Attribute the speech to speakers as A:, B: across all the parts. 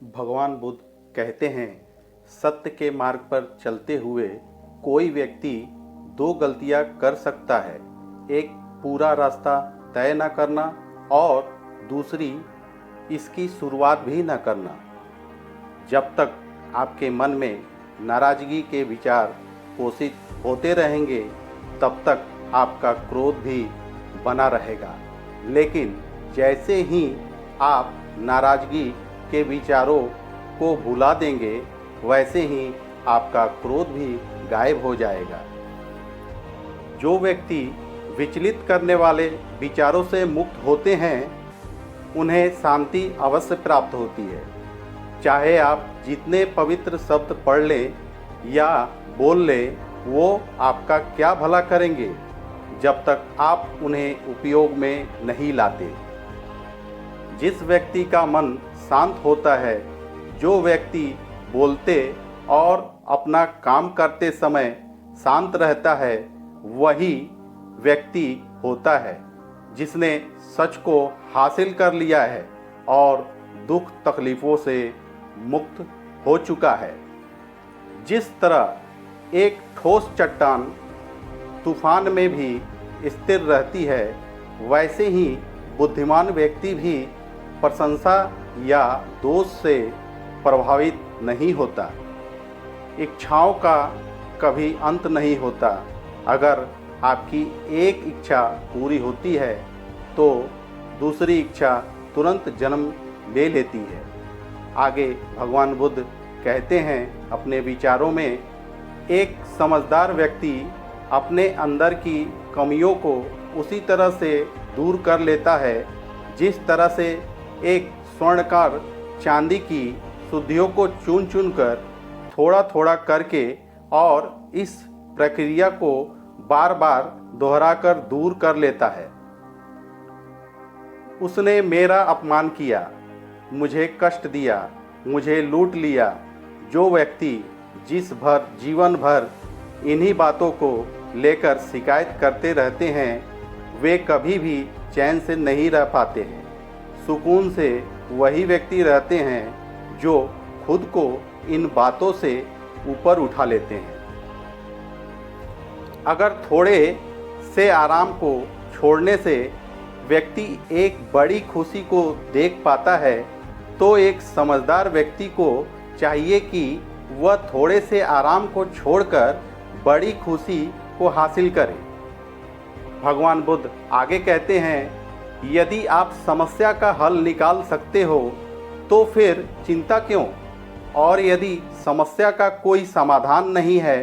A: भगवान बुद्ध कहते हैं, सत्य के मार्ग पर चलते हुए कोई व्यक्ति दो गलतियां कर सकता है। एक, पूरा रास्ता तय न करना और दूसरी, इसकी शुरुआत भी न करना। जब तक आपके मन में नाराज़गी के विचार पोषित होते रहेंगे, तब तक आपका क्रोध भी बना रहेगा। लेकिन जैसे ही आप नाराज़गी के विचारों को भुला देंगे, वैसे ही आपका क्रोध भी गायब हो जाएगा। जो व्यक्ति विचलित करने वाले विचारों से मुक्त होते हैं, उन्हें शांति अवश्य प्राप्त होती है। चाहे आप जितने पवित्र शब्द पढ़ लें या बोल लें, वो आपका क्या भला करेंगे जब तक आप उन्हें उपयोग में नहीं लाते। जिस व्यक्ति का मन शांत होता है, जो व्यक्ति बोलते और अपना काम करते समय शांत रहता है, वही व्यक्ति होता है जिसने सच को हासिल कर लिया है और दुख तकलीफ़ों से मुक्त हो चुका है। जिस तरह एक ठोस चट्टान तूफान में भी स्थिर रहती है, वैसे ही बुद्धिमान व्यक्ति भी प्रशंसा या दोष से प्रभावित नहीं होता। इच्छाओं का कभी अंत नहीं होता। अगर आपकी एक इच्छा पूरी होती है तो दूसरी इच्छा तुरंत जन्म ले लेती है। आगे भगवान बुद्ध कहते हैं अपने विचारों में, एक समझदार व्यक्ति अपने अंदर की कमियों को उसी तरह से दूर कर लेता है जिस तरह से एक स्वर्णकार चांदी की शुद्धियों को चुन चुन कर थोड़ा थोड़ा करके और इस प्रक्रिया को बार बार दोहराकर दूर कर लेता है। उसने मेरा अपमान किया, मुझे कष्ट दिया, मुझे लूट लिया। जो व्यक्ति जीवन भर इन्हीं बातों को लेकर शिकायत करते रहते हैं, वे कभी भी चैन से नहीं रह पाते हैं। सुकून से वही व्यक्ति रहते हैं जो खुद को इन बातों से ऊपर उठा लेते हैं। अगर थोड़े से आराम को छोड़ने से व्यक्ति एक बड़ी खुशी को देख पाता है, तो एक समझदार व्यक्ति को चाहिए कि वह थोड़े से आराम को छोड़कर बड़ी खुशी को हासिल करे। भगवान बुद्ध आगे कहते हैं, यदि आप समस्या का हल निकाल सकते हो तो फिर चिंता क्यों? और यदि समस्या का कोई समाधान नहीं है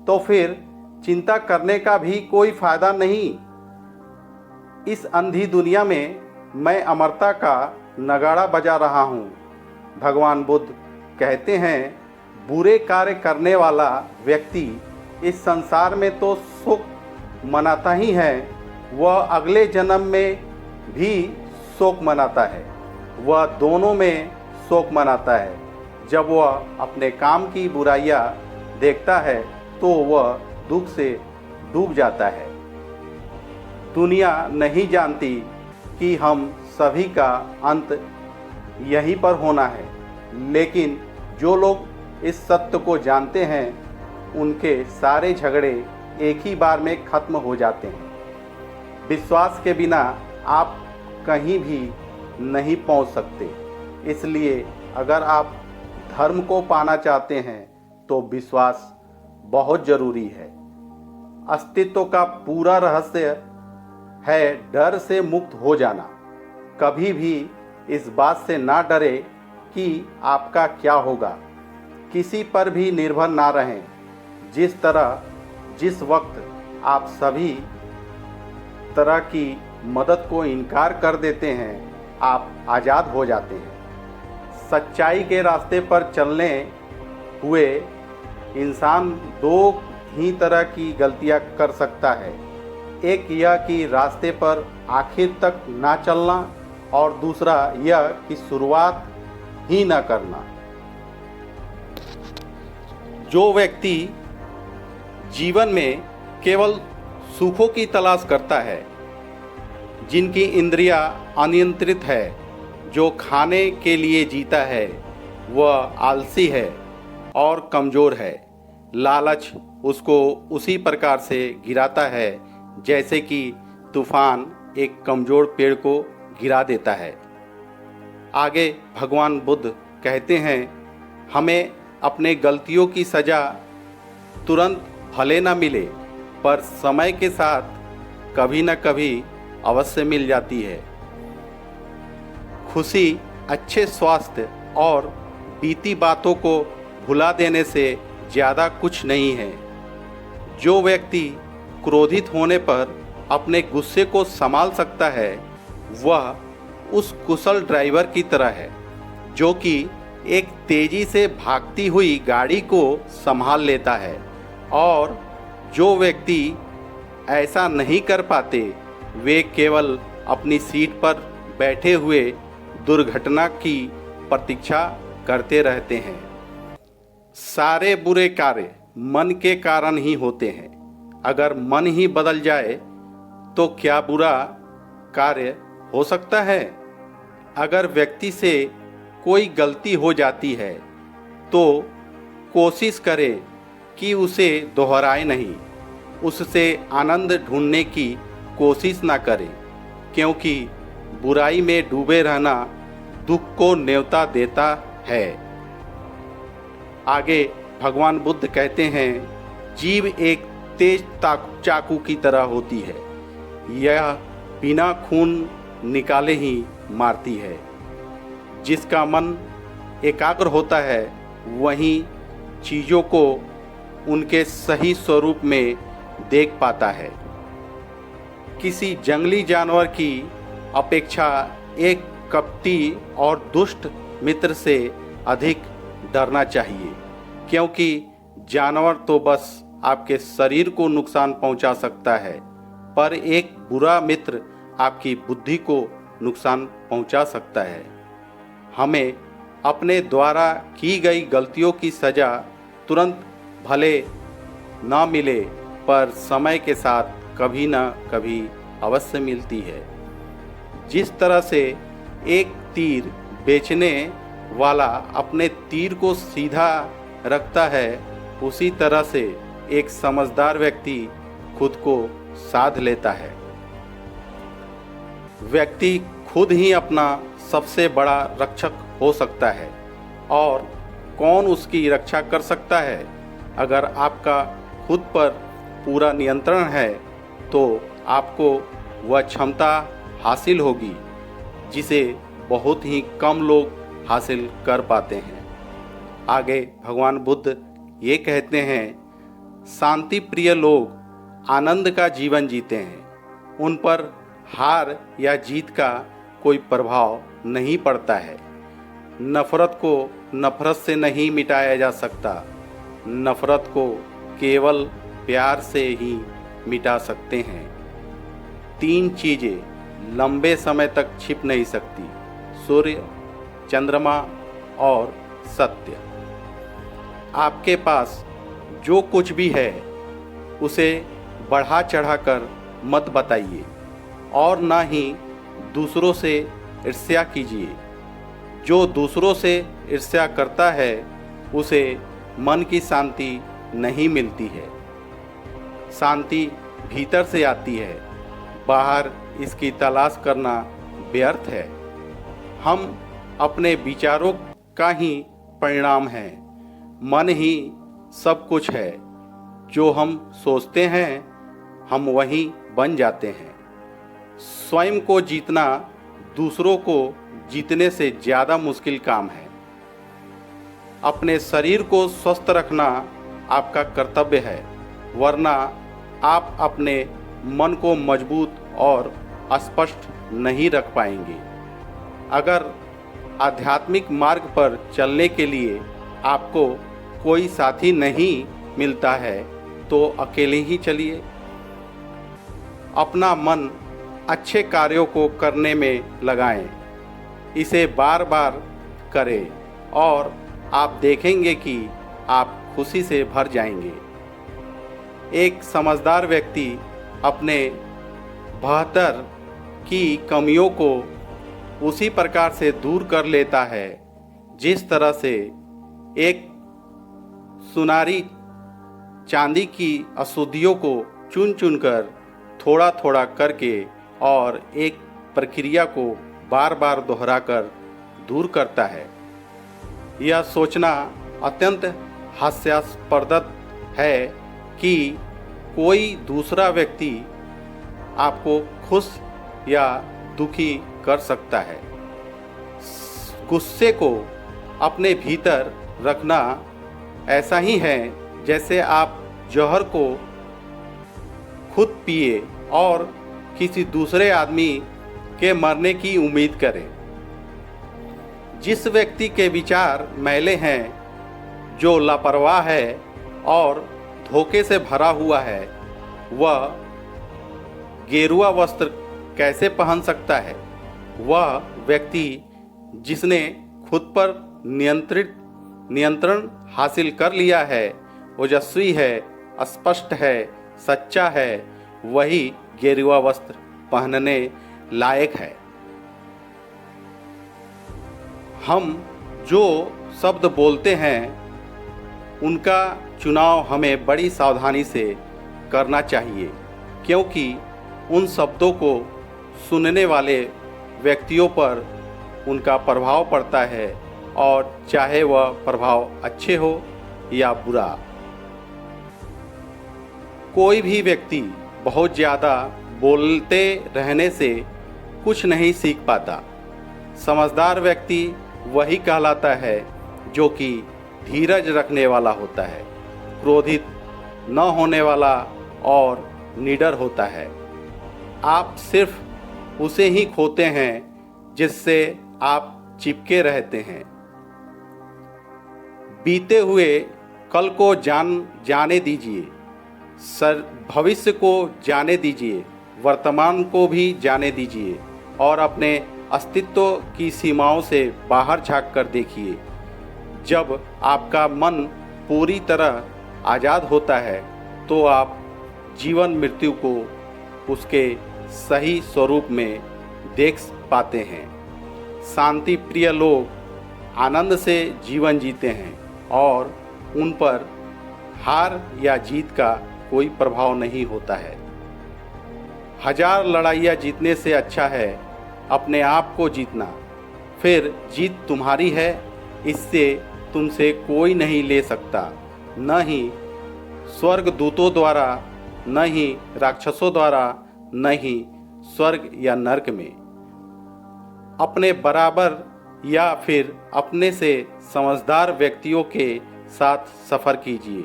A: तो फिर चिंता करने का भी कोई फायदा नहीं। इस अंधी दुनिया में मैं अमरता का नगाड़ा बजा रहा हूँ। भगवान बुद्ध कहते हैं, बुरे कार्य करने वाला व्यक्ति इस संसार में तो सुख मनाता ही है, वह अगले जन्म में भी शोक मनाता है। वह दोनों में शोक मनाता है। जब वह अपने काम की बुराइयां देखता है तो वह दुख से डूब जाता है। दुनिया नहीं जानती कि हम सभी का अंत यहीं पर होना है, लेकिन जो लोग इस सत्य को जानते हैं, उनके सारे झगड़े एक ही बार में खत्म हो जाते हैं। विश्वास के बिना आप कहीं भी नहीं पहुंच सकते। इसलिए अगर आप धर्म को पाना चाहते हैं तो विश्वास बहुत ज़रूरी है। अस्तित्व का पूरा रहस्य है डर से मुक्त हो जाना। कभी भी इस बात से ना डरे कि आपका क्या होगा। किसी पर भी निर्भर ना रहें। जिस वक्त आप सभी तरह की मदद को इनकार कर देते हैं, आप आज़ाद हो जाते हैं। सच्चाई के रास्ते पर चलने हुए इंसान दो ही तरह की गलतियां कर सकता है। एक यह कि रास्ते पर आखिर तक ना चलना, और दूसरा यह कि शुरुआत ही ना करना। जो व्यक्ति जीवन में केवल सुखों की तलाश करता है, जिनकी इंद्रियां अनियंत्रित है, जो खाने के लिए जीता है, वह आलसी है और कमज़ोर है। लालच उसको उसी प्रकार से गिराता है जैसे कि तूफान एक कमज़ोर पेड़ को गिरा देता है। आगे भगवान बुद्ध कहते हैं, हमें अपने गलतियों की सज़ा तुरंत भले न मिले, पर समय के साथ कभी न कभी अवश्य मिल जाती है। खुशी, अच्छे स्वास्थ्य और बीती बातों को भुला देने से ज़्यादा कुछ नहीं है। जो व्यक्ति क्रोधित होने पर अपने गुस्से को संभाल सकता है, वह उस कुशल ड्राइवर की तरह है जो कि एक तेजी से भागती हुई गाड़ी को संभाल लेता है। और जो व्यक्ति ऐसा नहीं कर पाते, वे केवल अपनी सीट पर बैठे हुए दुर्घटना की प्रतीक्षा करते रहते हैं। सारे बुरे कार्य मन के कारण ही होते हैं। अगर मन ही बदल जाए तो क्या बुरा कार्य हो सकता है? अगर व्यक्ति से कोई गलती हो जाती है तो कोशिश करे कि उसे दोहराए नहीं, उससे आनंद ढूंढने की कोशिश ना करें, क्योंकि बुराई में डूबे रहना दुख को न्योता देता है। आगे भगवान बुद्ध कहते हैं, जीभ एक तेज चाकू की तरह होती है, यह बिना खून निकाले ही मारती है। जिसका मन एकाग्र होता है वही चीज़ों को उनके सही स्वरूप में देख पाता है। किसी जंगली जानवर की अपेक्षा एक कपटी और दुष्ट मित्र से अधिक डरना चाहिए, क्योंकि जानवर तो बस आपके शरीर को नुकसान पहुंचा सकता है, पर एक बुरा मित्र आपकी बुद्धि को नुकसान पहुंचा सकता है। हमें अपने द्वारा की गई गलतियों की सज़ा तुरंत भले ना मिले, पर समय के साथ कभी ना कभी अवश्य मिलती है। जिस तरह से एक तीर बेचने वाला अपने तीर को सीधा रखता है, उसी तरह से एक समझदार व्यक्ति खुद को साध लेता है। व्यक्ति खुद ही अपना सबसे बड़ा रक्षक हो सकता है, और कौन उसकी रक्षा कर सकता है? अगर आपका खुद पर पूरा नियंत्रण है तो आपको वह क्षमता हासिल होगी जिसे बहुत ही कम लोग हासिल कर पाते हैं। आगे भगवान बुद्ध ये कहते हैं, शांति प्रिय लोग आनंद का जीवन जीते हैं, उन पर हार या जीत का कोई प्रभाव नहीं पड़ता है। नफरत को नफरत से नहीं मिटाया जा सकता, नफरत को केवल प्यार से ही मिटा सकते हैं। 3 चीज़ें लंबे समय तक छिप नहीं सकती, सूर्य, चंद्रमा और सत्य। आपके पास जो कुछ भी है उसे बढ़ा चढ़ाकर मत बताइए, और ना ही दूसरों से ईर्ष्या कीजिए। जो दूसरों से ईर्ष्या करता है उसे मन की शांति नहीं मिलती है। शांति भीतर से आती है, बाहर इसकी तलाश करना व्यर्थ है। हम अपने विचारों का ही परिणाम हैं। मन ही सब कुछ है। जो हम सोचते हैं हम वही बन जाते हैं। स्वयं को जीतना दूसरों को जीतने से ज़्यादा मुश्किल काम है। अपने शरीर को स्वस्थ रखना आपका कर्तव्य है, वरना आप अपने मन को मजबूत और स्पष्ट नहीं रख पाएंगे। अगर आध्यात्मिक मार्ग पर चलने के लिए आपको कोई साथी नहीं मिलता है तो अकेले ही चलिए। अपना मन अच्छे कार्यों को करने में लगाएं, इसे बार बार करें और आप देखेंगे कि आप खुशी से भर जाएंगे। एक समझदार व्यक्ति अपने बेहतर की कमियों को उसी प्रकार से दूर कर लेता है जिस तरह से एक सुनारी चांदी की अशुद्धियों को चुन चुन कर थोड़ा थोड़ा करके और एक प्रक्रिया को बार बार दोहराकर दूर करता है। यह सोचना अत्यंत हास्यास्पद है कि कोई दूसरा व्यक्ति आपको खुश या दुखी कर सकता है। गुस्से को अपने भीतर रखना ऐसा ही है जैसे आप जहर को खुद पिए और किसी दूसरे आदमी के मरने की उम्मीद करें। जिस व्यक्ति के विचार मैले हैं, जो लापरवाह है और धोखे से भरा हुआ है, वह गेरुआ वस्त्र कैसे पहन सकता है? वह व्यक्ति जिसने खुद पर नियंत्रण हासिल कर लिया है, ओजस्वी है, स्पष्ट है, सच्चा है, वही गेरुआ वस्त्र पहनने लायक है। हम जो शब्द बोलते हैं उनका चुनाव हमें बड़ी सावधानी से करना चाहिए, क्योंकि उन शब्दों को सुनने वाले व्यक्तियों पर उनका प्रभाव पड़ता है, और चाहे वह प्रभाव अच्छे हो या बुरा। कोई भी व्यक्ति बहुत ज़्यादा बोलते रहने से कुछ नहीं सीख पाता। समझदार व्यक्ति वही कहलाता है जो कि धीरज रखने वाला होता है, क्रोधित न होने वाला और निडर होता है। आप सिर्फ उसे ही खोते हैं जिससे आप चिपके रहते हैं। बीते हुए कल को जाने दीजिए, भविष्य को जाने दीजिए, वर्तमान को भी जाने दीजिए और अपने अस्तित्व की सीमाओं से बाहर झांक कर देखिए। जब आपका मन पूरी तरह आज़ाद होता है तो आप जीवन मृत्यु को उसके सही स्वरूप में देख पाते हैं। शांति प्रिय लोग आनंद से जीवन जीते हैं और उन पर हार या जीत का कोई प्रभाव नहीं होता है। हजार लड़ाइयाँ जीतने से अच्छा है अपने आप को जीतना। फिर जीत तुम्हारी है, इससे तुमसे कोई नहीं ले सकता, न ही स्वर्ग दूतों द्वारा, न ही राक्षसों द्वारा, न ही स्वर्ग या नरक में। अपने बराबर या फिर अपने से समझदार व्यक्तियों के साथ सफ़र कीजिए।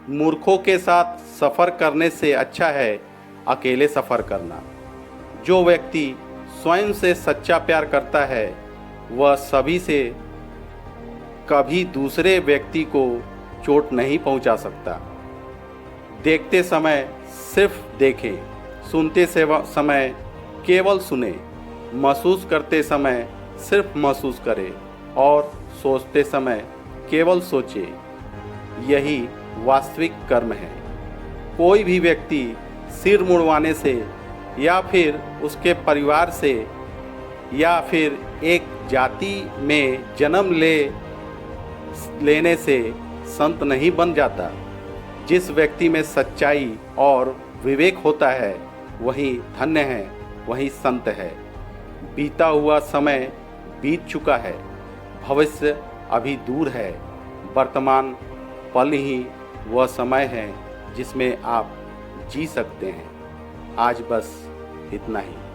A: मूर्खों के साथ सफ़र करने से अच्छा है अकेले सफ़र करना। जो व्यक्ति स्वयं से सच्चा प्यार करता है वह सभी से कभी दूसरे व्यक्ति को चोट नहीं पहुंचा सकता। देखते समय सिर्फ देखें, सुनते समय केवल सुने, महसूस करते समय सिर्फ महसूस करें और सोचते समय केवल सोचे। यही वास्तविक कर्म है। कोई भी व्यक्ति सिर मुड़वाने से या फिर उसके परिवार से या फिर एक जाति में जन्म लेने से संत नहीं बन जाता। जिस व्यक्ति में सच्चाई और विवेक होता है वही धन्य है, वही संत है। बीता हुआ समय बीत चुका है, भविष्य अभी दूर है, वर्तमान पल ही वह समय है जिसमें आप जी सकते हैं। आज बस इतना ही।